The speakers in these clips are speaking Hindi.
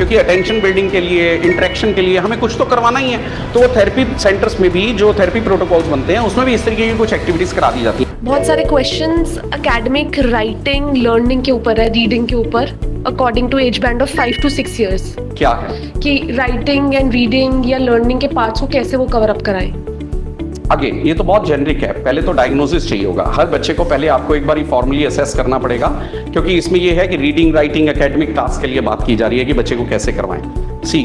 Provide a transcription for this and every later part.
क्योंकि अटेंशन बिल्डिंग के लिए, इंटरेक्शन के लिए हमें कुछ तो करवाना ही है। तो वो थेरेपी सेंटर्स में भी जो थेरेपी प्रोटोकॉल्स बनते हैं उसमें भी इस तरीके की कुछ एक्टिविटीज करा दी जाती है। बहुत सारे क्वेश्चंस एकेडमिक, राइटिंग, लर्निंग के ऊपर है, रीडिंग के ऊपर, according to age band of 5 to 6 years। क्या है कि राइटिंग एंड रीडिंग या लर्निंग के पार्ट्स को कैसे वो कवर अप कराएं। अगेन ये तो बहुत जेनरिक है। पहले तो डायग्नोसिस चाहिए होगा। हर बच्चे को पहले आपको एक बार फॉर्मली असेस करना पड़ेगा, क्योंकि इसमें ये है कि रीडिंग, राइटिंग, एकेडमिक टास्क के लिए बात की जा रही है कि बच्चे को कैसे करवाएं।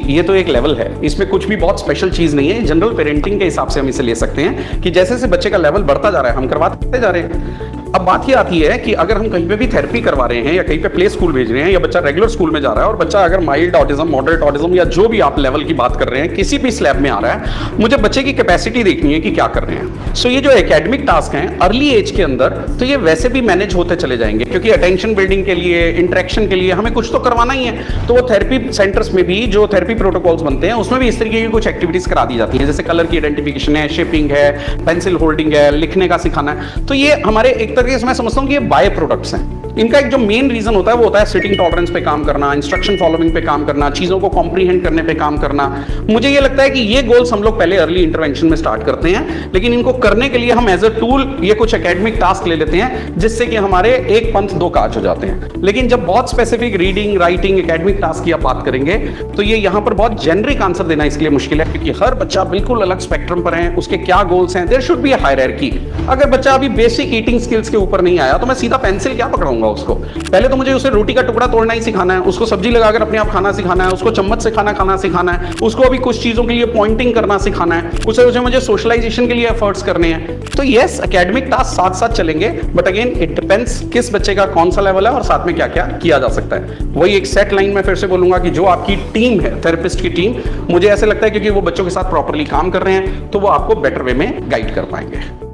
ये तो एक लेवल है, इसमें कुछ भी बहुत स्पेशल चीज नहीं है। जनरल पेरेंटिंग के हिसाब से हम इसे ले सकते हैं कि जैसे जैसे बच्चे का लेवल बढ़ता जा रहा है हम करवाते जा रहे हैं। अब बात ये आती है कि अगर हम कहीं पे भी थेरेपी करवा रहे हैं या कहीं पे प्ले स्कूल भेज रहे हैं या बच्चा रेगुलर स्कूल में जा रहा है और बच्चा अगर माइल्ड ऑटिज्म, मॉडरेट ऑटिज्म या जो भी आप लेवल की बात कर रहे हैं किसी भी स्लैब में आ रहा है, मुझे बच्चे की कैपेसिटी देखनी है कि क्या कर रहे हैं। ये जो एकेडमिक टास्क हैं अर्ली एज के अंदर, तो ये वैसे भी मैनेज होते चले जाएंगे, क्योंकि अटेंशन बिल्डिंग के लिए, इंटरेक्शन के लिए हमें कुछ तो करवाना ही है। तो वो थेरेपी सेंटर्स में भी जो थेरेपी प्रोटोकॉल्स बनते हैं उसमें भी इस तरीके की कुछ एक्टिविटीज करा दी जाती है, जैसे कलर की आइडेंटिफिकेशन है, शेपिंग है, पेंसिल होल्डिंग है, लिखने का सिखाना है। तो ये हमारे एक तरीके से मैं समझता हूँ कि ये बाय प्रोडक्ट्स हैं। इनका एक जो मेन रीजन होता है वो होता है सिटिंग टॉलरेंस पे काम करना, इंस्ट्रक्शन फॉलोइंग पे काम करना, चीजों को कॉम्प्रीहेंड करने पे काम करना। मुझे ये लगता है कि ये गोल्स हम लोग पहले अर्ली इंटरवेंशन में स्टार्ट करते हैं, लेकिन इनको करने के लिए हम एज अ टूल ये कुछ एकेडमिक टास्क ले लेते हैं, जिससे कि हमारे एक पंथ दो काज हो जाते हैं। लेकिन जब बहुत specific reading, writing, academic task की आप बात करेंगे तो ये यहाँ पर बहुत जेनरिक आंसर देना इसके लिए मुश्किल है, क्योंकि हर बच्चा बिल्कुल अलग स्पेक्ट्रम पर है, उसके क्या गोल्स हैं। There should be a hierarchy. अगर बच्चा अभी बेसिक ईटिंग स्किल्स के ऊपर नहीं आया तो मैं सीधा पेंसिल क्या पकड़ाऊंगा उसको। पहले तो मुझे उसे रोटी का टुकड़ा तोड़ना ही सिखाना है, उसको सब्जी लगाकर अपने आप खाना सिखाना है, उसको चम्मच से खाना सिखाना है, उसको अभी कुछ चीजों के लिए पॉइंटिंग करना सिखाना है, उसे मुझे सोशलाइजेशन के लिए एफर्ट्स करने हैं। तो यस, एकेडमिक टास्क साथ साथ चलेंगे, बट अगेन इट डिपेंड्स किस बच्चे का कौन सा लेवल है और साथ में क्या क्या किया जा सकता है। वही एक सेट लाइन में फिर से बोलूंगा कि जो आपकी टीम है, थेरेपिस्ट की टीम, मुझे ऐसे लगता है क्योंकि वो बच्चों के साथ प्रॉपरली काम कर रहे हैं तो वो आपको बेटर वे में गाइड कर पाएंगे।